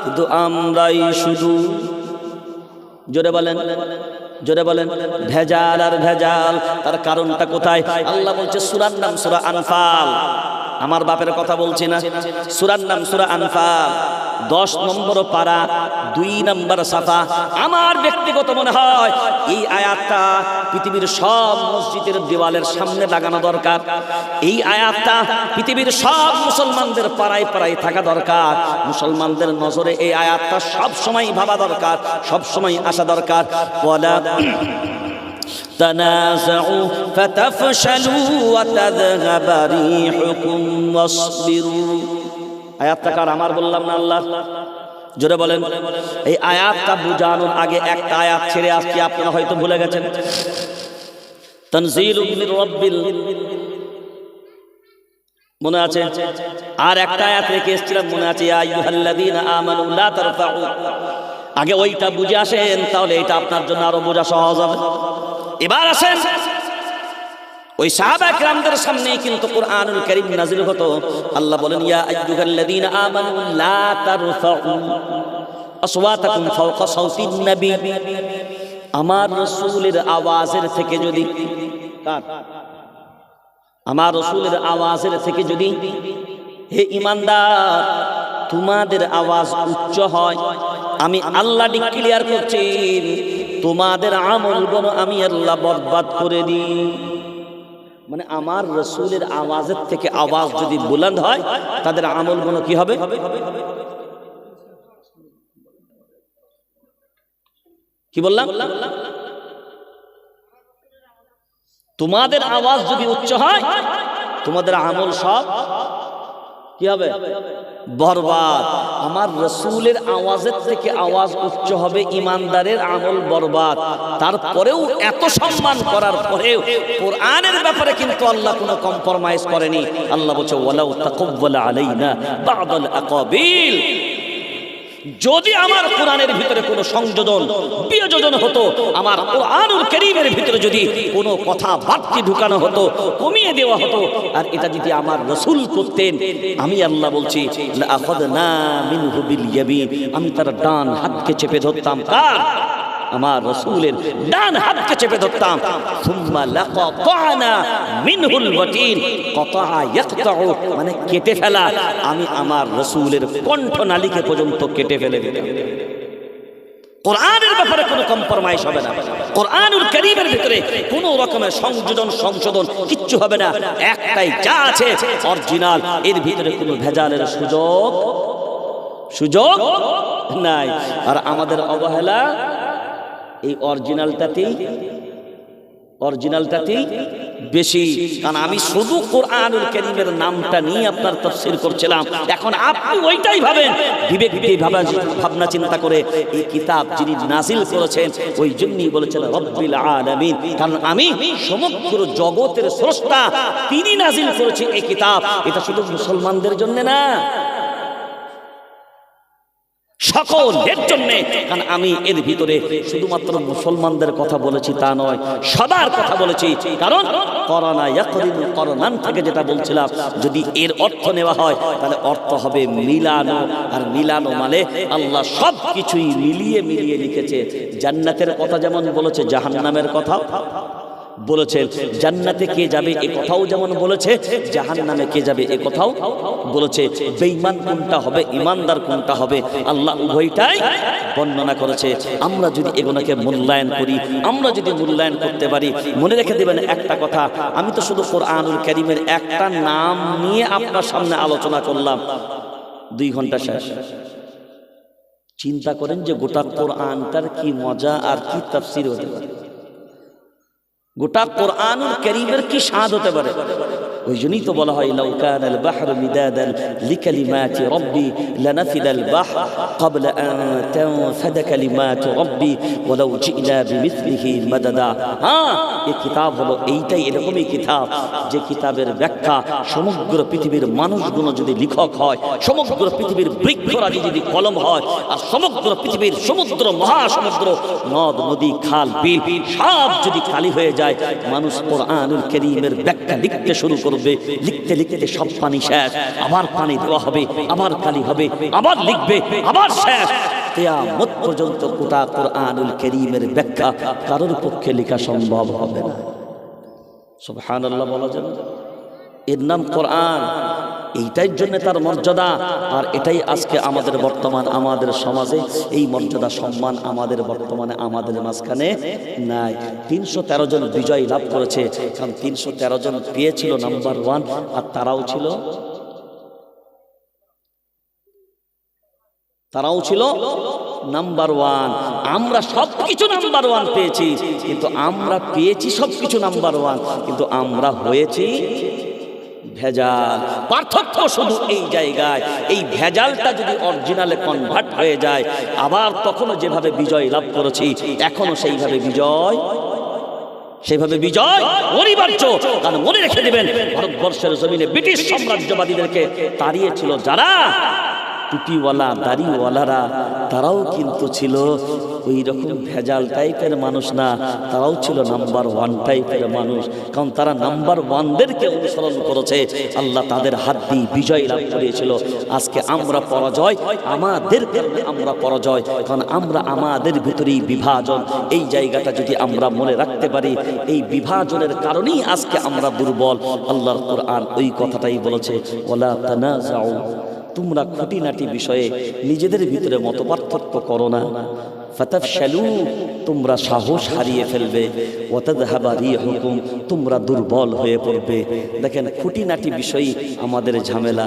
কিন্তু আমরাই শুধু, জোরে বলেন, জোরে বলেন, ভেজাল আর ভেজাল। তার কারণটা কোথায়? আল্লাহ বলছে, সূরার নাম সূরা আনফাল। আমার বাপের কথা বলছি না, সূরার নাম সূরা আনফাল, 10 নম্বর পারা, 2 নম্বর সাফা। আমার ব্যক্তিগত মনে হয় এই আয়াতটা পৃথিবীর সব মসজিদের দেওয়ালের সামনে লাগানো দরকার। এই আয়াতটা পৃথিবীর সব মুসলমানদের পাড়ায় পাড়ায় থাকা দরকার। মুসলমানদের নজরে এই আয়াতটা সব সময় ভাবা দরকার, সব সময় আসা দরকার। ওয়ালা تنازعوا فتفشلوا وتذهب ريحكم واصبروا। আয়াতটা কার? আমার বললাম না আল্লাহ। জোরে বলেন। এই আয়াতটা বুঝানোর আগে একটা আয়াত ছেড়ে আসছি, আপনারা হয়তো ভুলে গেছেন। তানজিলুম মির রাব্বিল, মনে আছে? আর একটা আয়াত রেখে এসেছিলাম, মনে আছে? ইয়া আইয়ুহাল্লাযীনা আমানু লা তারফাউ। আগে ওইটা বুঝে আসেন, তাহলে এটা আপনার জন্য আরো বোঝা সহজ হবে। এবার আসেন, ওই সাহাবা কিরামদের সামনে কিন্তু কুরআনুল কারীম নাযিল হতো। আল্লাহ বলেন, ইয়া আইয়ুহাল্লাযীনা আমানু লা তারফাউ আসওয়াতাকুম ফাওকা সাওতিন নবী। আমার রাসূলের আওয়াজের থেকে যদি, আমার রাসূলের আওয়াজের থেকে যদি, হে ঈমানদার, তোমাদের আওয়াজ উচ্চ হয়, আমি আল্লাহ ডিক্লেয়ার করছি তোমাদের আমলগুলো আমি আল্লাহ বরবাদ করে দিই। মানে আমার রাসূলের আওয়াজের থেকে আওয়াজ যদি বুলন্দ হয়, তাদের আমলগুলো কি হবে? কি বললাম? তোমাদের আওয়াজ যদি উচ্চ হয়, তোমাদের আমল সব কি হবে? বরবাদ। আমার রাসূলের আওয়াজের থেকে আওয়াজ উচ্চ হবে, ঈমানদারের আমল বরবাদ। তারপরেও এত সম্মান করার পরেও কোরআনের ব্যাপারে কিন্তু আল্লাহ কোনো কম্প্রোমাইজ করেনি। আল্লাহ বলছে, ওয়ালাউ তাকাব্বালা আলাইনা বা'দাল আকাবিল। যদি আমার কোরআনের ভিতরে কোনো সংযোজন বিয়োজন হতো, আমার কোরআনুল কারীমের ভিতরে যদি কোনো কথা বাড়তি ঢুকানো হতো, কমিয়ে দেওয়া হতো, আর এটা যদি আমার রাসূল করতেন, আমি আল্লাহ বলছি লা আখাযনা মিনহু বিল ইয়ামিন, আমি তার ডান হাতকে চেপে ধরতাম। কার? আমার রাসূলের ডান হাতকে চেপে ধরতাম। সুম্মা লাকাতানা মিনহুল ওয়াতিন, কাতা ইয়াকতাউ মানে কেটে ফেলা। আমি আমার রাসূলের কণ্ঠনালীকে পর্যন্ত কেটে ফেলে দিতাম। কোরআনের ব্যাপারে কোনো কম্প্রোমাইজ হবে না। কোরআনুল কারীমের ভিতরে কোনো রকমের সংশোধন কিচ্ছু হবে না। একটাই যা আছে অরিজিনাল, এর ভিতরে কোনো ভেজালের সুযোগ নাই। আর আমাদের অবহেলা এই অরিজিনালটাতেই বেশি। কারণ আমি শুধু কোরআনুল কারীমের নামটা নিয়ে আপনার তাফসীর করছিলাম, এখন আপনি ওইটাই ভাবেন, বিবেক দিয়ে ভাবনা চিন্তা করে এই কিতাব যিনি নাজিল করেছেন ওই জন্যই বলেছেন রব্বিল আলামিন, কারণ আমি সমগ্র জগতের স্রষ্টা, তিনি নাজিল করেছে এই কিতাব। এটা শুধু মুসলমানদের জন্য না, সকলের জন্য। কারণ আমি এর ভিতরে শুধুমাত্র মুসলমানদের কথা বলেছি তা নয়, সবার কথা বলেছি। কারণ করোনা ইয়াকরিনু করোনান থেকে যেটা বলছিলাম, যদি এর অর্থ নেওয়া হয় তাহলে অর্থ হবে মিলানো, আর মিলানো মানে আল্লাহ সব কিছুই মিলিয়ে মিলিয়ে লিখেছে। জান্নাতের কথা যেমন বলেছে, জাহান্নামের কথা বলেছে। জান্নাতে কে যাবে এ কথাও যেমন বলেছে, জাহান্নামে কে যাবে এ কথাও বলেছে। বেঈমান কোনটা হবে, ইমানদার কোনটা হবে, আল্লাহ উভয়টাই বর্ণনা করেছে। আমরা যদি এগুলোকে মূল্যায়ন করি, আমরা যদি মূল্যায়ন করতে পারি, মনে রেখে দেবেন একটা কথা, আমি তো শুধু কোরআনুল কারীমের একটা নাম নিয়ে আপনার সামনে আলোচনা করলাম, 2 ঘন্টা শেষ। চিন্তা করেন যে গোটা কোরআনটার কি মজা আর কি তাফসীর হতে পারে, গোটা কোরআনুল কারীমের কি স্বাদ হতে পারে। ওই জন্যই তো বলা হয় লাউ কানাল বাহরু মিদাদান লিকালিমাতি রাব্বি লানাফিদাল বাহর ক্বাবলা আন তানফাদা কালিমাতু রাব্বি ওয়ালাউ জিনা বিমিসলিহি মাদাদা। এই কিতাব হলো এইটাই এরকমই কিতাব, যে কিতাবের ব্যাখ্যা সমগ্র পৃথিবীর মানুষগুলো যদি লেখক হয়, সমগ্র পৃথিবীর বৃক্ষরাজি যদি কলম হয়, আর সমগ্র পৃথিবীর সমুদ্র মহাসমুদ্র নদ নদী খাল বিল সব যদি খালি হয়ে যায়, মানুষ কোরআনুল কারীমের ব্যাখ্যা লিখতে শুরু করবে। লিখতে লিখতে সব পানি শেষ, আবার পানি দেওয়া হবে, আবার কালি হবে, আবার লিখবে, আবার শেষ। কিয়ামত পর্যন্ত গোটা কোরআনুল কারীমের ব্যাখ্যা কারোর পক্ষে লেখা সম্ভব হবে না। সুবহানাল্লাহ বলা যাবে। এর নাম কোরআন, এইটাই জন্য তার মর্যাদা। আর এটাই আজকে আমাদের বর্তমান আমাদের সমাজে এই মর্যাদা সম্মান আমাদের বর্তমানে আমাদের মাঝখানে নাই। 313 জন বিজয় লাভ করেছে, কারণ 313 জন পেয়েছিল নাম্বার 1, আর তারাও ছিল নাম্বার 1। আমরা সবকিছু নাম্বার 1 পেয়েছি, কিন্তু আমরা পেয়েছি সবকিছু নাম্বার 1, কিন্তু আমরা হয়েছি ভেজাল। পার্থক্য শুধু এই জায়গায়, এই ভেজালটা যদি অরিজিনালে কনভার্ট হয়ে যায়, আবার তখনও যেভাবে বিজয় লাভ করেছি এখনো সেইভাবে বিজয় অনিবার্য। কারণ মনে রেখে দেবেন, ভারতবর্ষের জমিনে ব্রিটিশ সাম্রাজ্যবাদীদেরকে তাড়িয়েছিল যারা, টুপিওয়ালা দাড়িওয়ালারা, তারাও কিন্তু ছিল ওই রকম ভেজাল টাইপের মানুষ না, তারাও ছিল নাম্বার 1 টাইপের মানুষ। কারণ তারা নাম্বার 1দেরকে অনুসরণ করেছে, আল্লাহ তাদের হাত দিয়ে বিজয় লাভ করিয়েছিল। আজকে আমরা পরাজয়, আমাদের কারণে আমরা পরাজয়, কারণ আমরা আমাদের ভিতরেই বিভাজন। এই জায়গাটা যদি আমরা মনে রাখতে পারি, এই বিভাজনের কারণেই আজকে আমরা দুর্বল। আল্লাহর কোরআন ওই কথাটাই বলেছে, ওয়ালা তানাজাউ, তোমরা খুঁটিনাটি বিষয়ে নিজেদের ভিতরে মতপার্থক্য করো না, ফাতাফশালু, তোমরা সাহস হারিয়ে ফেলবে, ওয়াতাযহাবা রিহুকুম, তোমরা দুর্বল হয়ে পড়বে। দেখেন, খুঁটিনাটি বিষয়ই আমাদের ঝামেলা,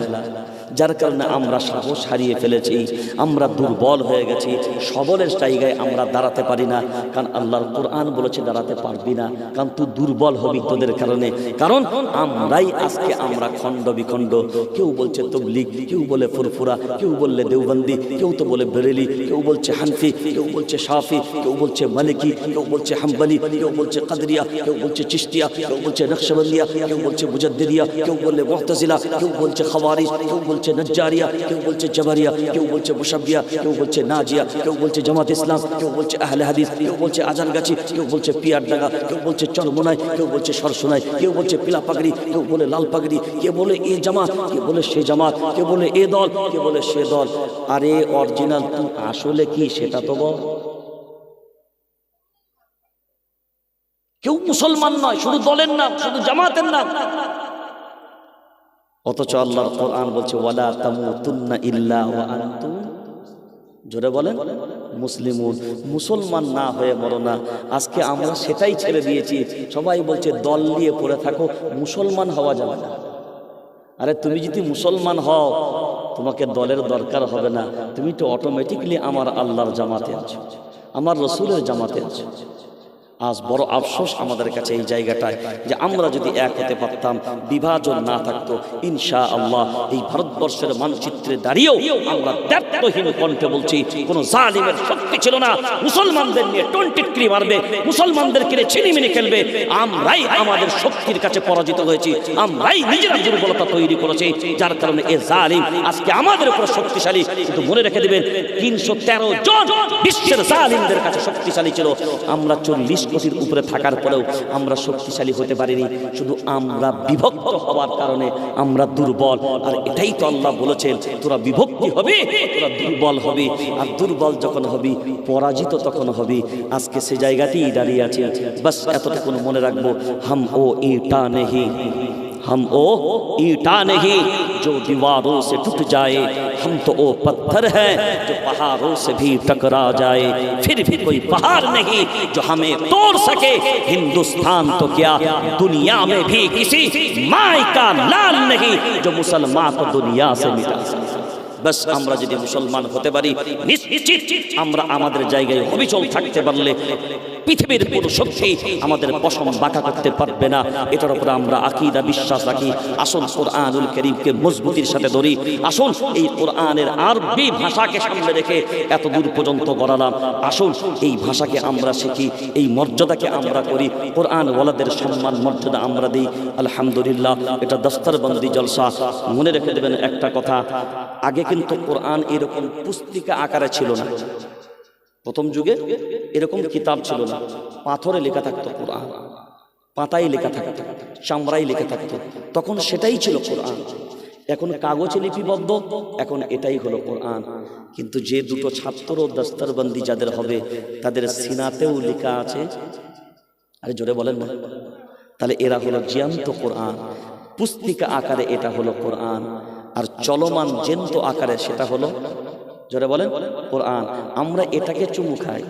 যার কারণে আমরা সাহস হারিয়ে ফেলেছি, আমরা দুর্বল হয়ে গেছি, সবলের জায়গায় আমরা দাঁড়াতে পারি না। কারণ আল্লাহর কোরআন বলেছে দাঁড়াতে পারবি না, কারণ তুই দুর্বল হবি তোদের কারণে। কারণ আমরাই আজকে আমরা খণ্ড বিখণ্ড, কেউ বলছে তবলিগ, কেউ বলে ফুরফুরা, কেউ বললে দেওবন্দি, কেউ তো বলে বেরেলি, কেউ বলছে হানফি, কেউ বলছে শাফি, কেউ বলছে মালিকি, কেউ বলছে হাম্বলি, কেউ বলছে কাদরিয়া, কেউ বলছে চিশতিয়া, কেউ বলছে নকশবন্দিয়া, কেউ বলছে মুজাদ্দিদিয়া, কেউ বলে মুতাজিলা, কেউ বলছে খাওয়ারিজ, কেউ বলছে নজ্জারিয়া, কেউ বলছে জাবারিয়া, কেউ বলছে মুশাব্বিয়া, কেউ বলছে নাজিয়া, কেউ বলছে জামাত ইসলাম, কেউ বলছে আহলে হাদিস, কেউ বলছে আজানগাছি, কেউ বলছে পিয়ারডাঙ্গা, কেউ বলছে চরমোনাই, কেউ বলছে সরসোনাই, কেউ বলছে পিলা পাগড়ি, কেউ বলে লাল পাগড়ি, কেউ বলে এ জামাত, কেউ বলে সে জামাত, কেউ বলে এ দল, কেউ বলে সে দল। আরে অরিজিনাল তুই আসলে কি সেটা তো বল। কেউ মুসলমান নয়, শুধু দলের নাম, শুধু জামাতের নাম। অথচ আল্লাহর কোরআন বলছে ওয়ালা তামুতুন্না ইল্লা ওয়া আনতুম, জোরে বলেন, মুসলিমুন, মুসলমান না হয়ে মরো না। আজকে আমরা সেটাই ছেড়ে দিয়েছি। সবাই বলছে দল নিয়ে পড়ে থাকো, মুসলমান হওয়া যাবে না। আরে তুমি যদি মুসলমান হও, তোমাকে দলের দরকার হবে না, তুমি তো অটোমেটিকলি আমার আল্লাহর জামাতে আছো, আমার রসুলের জামাতে আছো। আজ বড় আফসোস আমাদের কাছে এই জায়গাটায় যে আমরা যদি এক হতে পারতাম, বিভাজন না থাকতো, ইনশাআল্লাহ এই ভারতবর্ষের মানচিত্রে দাঁড়িয়েও আমরা দ্ব্যর্থহীন কণ্ঠে বলছি, কোনো জালিমের শক্তি ছিল না মুসলমানদের নিয়ে টন্টিটকিরি মারবে, মুসলমানদেরকে নিয়ে ছিনিমিনি খেলবে। আমরাই আমাদের শক্তির কাছে পরাজিত হয়েছি, আমরাই নিজেরা দুর্বলতা তৈরি করেছি, যার কারণে এ জালিম আজকে আমাদের উপর শক্তিশালী। কিন্তু মনে রেখে দিবেন, 313 জন বিশ্বের জালিমদের কাছে শক্তিশালী ছিল, আমরা 40 কোটির উপরে থাকার পরেও আমরা শক্তিশালী হতে পারিনি। শুধু আমরা বিভক্ত হওয়ার কারণে আমরা দুর্বল। আর এটাই তো আল্লাহ বলেছেন, তোরা বিভক্তি হবে, তোরা দুর্বল হবে, আর দুর্বল যখন হবি পরাজিত তখন হবি। আজকে সে জায়গাতেই দাঁড়িয়ে আছে। বাস এতটুকু মনে রাখবো, হাম ও ইটা নেহি, हम ओ ईटा नहीं जो दीवारों से टूट जाए, हम तो वो पत्थर हैं जो पहाड़ों से भी टकरा जाए, फिर भी कोई पहाड़ नहीं जो हमें तोड़ सके। हिंदुस्तान तो क्या दुनिया में भी किसी माई का लाल नहीं जो मुसलमान को दुनिया से मिटा सके। बस আমরা যদি মুসলমান হতে পারি, নিশ্চিত আমরা আমাদের জায়গায় অবিচল থাকতে পারলে পৃথিবীর কোনো শক্তি আমাদের পশম বাঁকা করতে পারবে না। এটার উপরে আমরা আকীদা বিশ্বাস রাখি। আসুন কোরআনুল কারীমকে মজবুতির সাথে ধরি। আসুন এই কোরআনের আরবি ভাষাকে সামনে রেখে এত দূর পর্যন্ত গড়ালাম। আসুন এই ভাষাকে আমরা শিখি, এই মর্যাদাকে আমরা করি, কোরআন ওয়ালাদের সম্মান মর্যাদা আমরা দিই। আলহামদুলিল্লাহ, এটা দস্তরবন্দি জলসা। মনে রেখে দেবেন একটা কথা, আগে কিন্তু কোরআন এরকম পুস্তিকা আকারে ছিল না। প্রথম যুগে এরকম কিতাব ছিল না, পাথরে লেখা থাকতো কোরআন, পাতায় লেখা থাকতো, চামড়ায় লেখা থাকতো, তখন সেটাই ছিল কোরআন। এখন কাগজে লিপিবদ্ধ, এখন এটাই হলো কোরআন। কিন্তু যে দুটো ছাত্র দস্তরবন্দি যাদের হবে তাদের সিনাতেও লেখা আছে, আরে জোরে বলেন না, তাহলে এরা হলো জ্যান্ত কোরআন। পুস্তিকা আকারে এটা হলো কোরআন, আর চলমান জ্যান্ত আকারে সেটা হলো, জোরে বলেন, কোরআন। আমরা এটাকে চুমু খাই,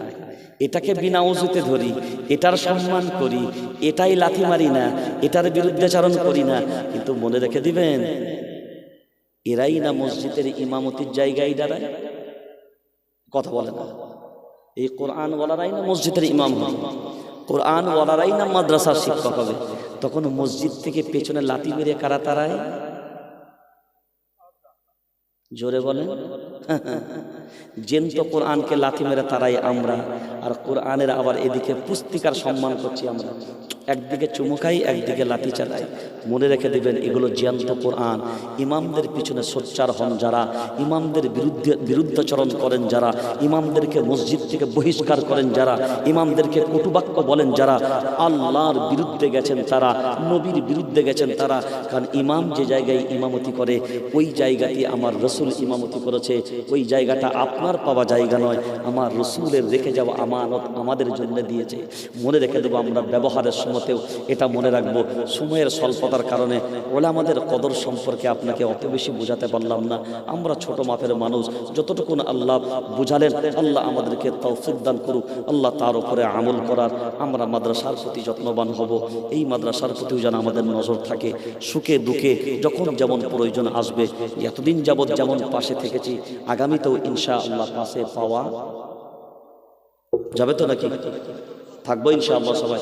এটাকে বিনা ওযুতে ধরি, এটার সম্মান করি, এটাই লাথি মারি না, এটার বিরুদ্ধাচরণ করি না। কিন্তু মনে রেখে দিবেন, এরাই না মসজিদের ইমামতির জায়গায় দাঁড়ায়। কথা বলে না, এই কোরআন ওয়ালারাই না মসজিদের ইমাম হবে, কোরআন ওয়ালারাই না মাদ্রাসার শিক্ষক হবে। তখন মসজিদ থেকে পেছনে লাথি মেরে কারা তারায়? জোরে বলেন, জ্যান্ত কোরআনকে লাথি মেরে তারাই আমরা। আর কোরআনের আবার এদিকে পুস্তিকার সম্মান করছি আমরা, একদিকে চুমু খাই, একদিকে লাঠি চালাই। মনে রেখে দিবেন, এগুলো জ্যান্ত কোরআন। ইমামদের পিছনে সোচ্চার হন যারা, ইমামদের বিরুদ্ধাচরণ করেন যারা, ইমামদেরকে মসজিদ থেকে বহিষ্কার করেন যারা, ইমামদেরকে কটুবাক্য বলেন যারা, আল্লাহর বিরুদ্ধে গেছেন তারা, নবীর বিরুদ্ধে গেছেন তারা। কারণ ইমাম যে জায়গায় ইমামতি করে ওই জায়গাতে আমার রসুল ইমামতি করেছে, ওই জায়গাটা আপনার পাওয়া জায়গা নয়, আমার রসুলের রেখে যাওয়া আমানত আমাদের জন্য দিয়েছে। মনে রেখে দেবো, আমরা ব্যবহারের সময়তেও এটা মনে রাখবো। সময়ের স্বল্পতার কারণে ওলামাদের কদর সম্পর্কে আপনাকে অত বেশি বোঝাতে পারলাম না। আমরা ছোট মাপের মানুষ, যতটুকু আল্লাহ বুঝালেন, আল্লাহ আমাদেরকে তৌফিক দান করুক। আল্লাহ তার উপরে আমল করার, আমরা মাদ্রাসার প্রতি যত্নবান হব। এই মাদ্রাসার প্রতিও যেন আমাদের নজর থাকে, সুখে দুঃখে যখন যেমন প্রয়োজন আসবে। এতদিন যাবৎ যেমন পাশে থেকেছি, আগামীতেও ইনশাআল্লাহ পাশে পাওয়া যাবে তো নাকি? থাকবো ইনশাআল্লাহ সবাই।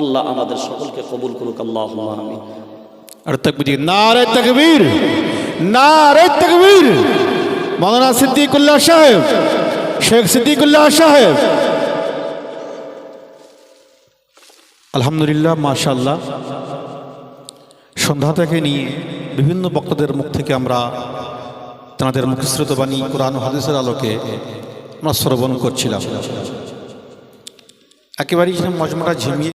আল্লাহ আমাদের সকলকে কবুল করুক। আল্লাহুম্মা আমিন। আর তাকবীর, নারে তাকবীর, নারে তাকবীর। মাওলানা সিদ্দিকুল্লাহ সাহেব, শেখ সিদ্দিকুল্লাহ সাহেব। আলহামদুলিল্লাহ, মাশাআল্লাহ। সন্ধ্যা থেকে নিয়ে বিভিন্ন বক্তাদের মুখ থেকে আমরা তাদের মুখশ্রিত বাণী কোরআন ও হাদিসের আলোকে আমরা শ্রবণ করছিলাম। একেবারেই মজমাটা ঝিমিয়ে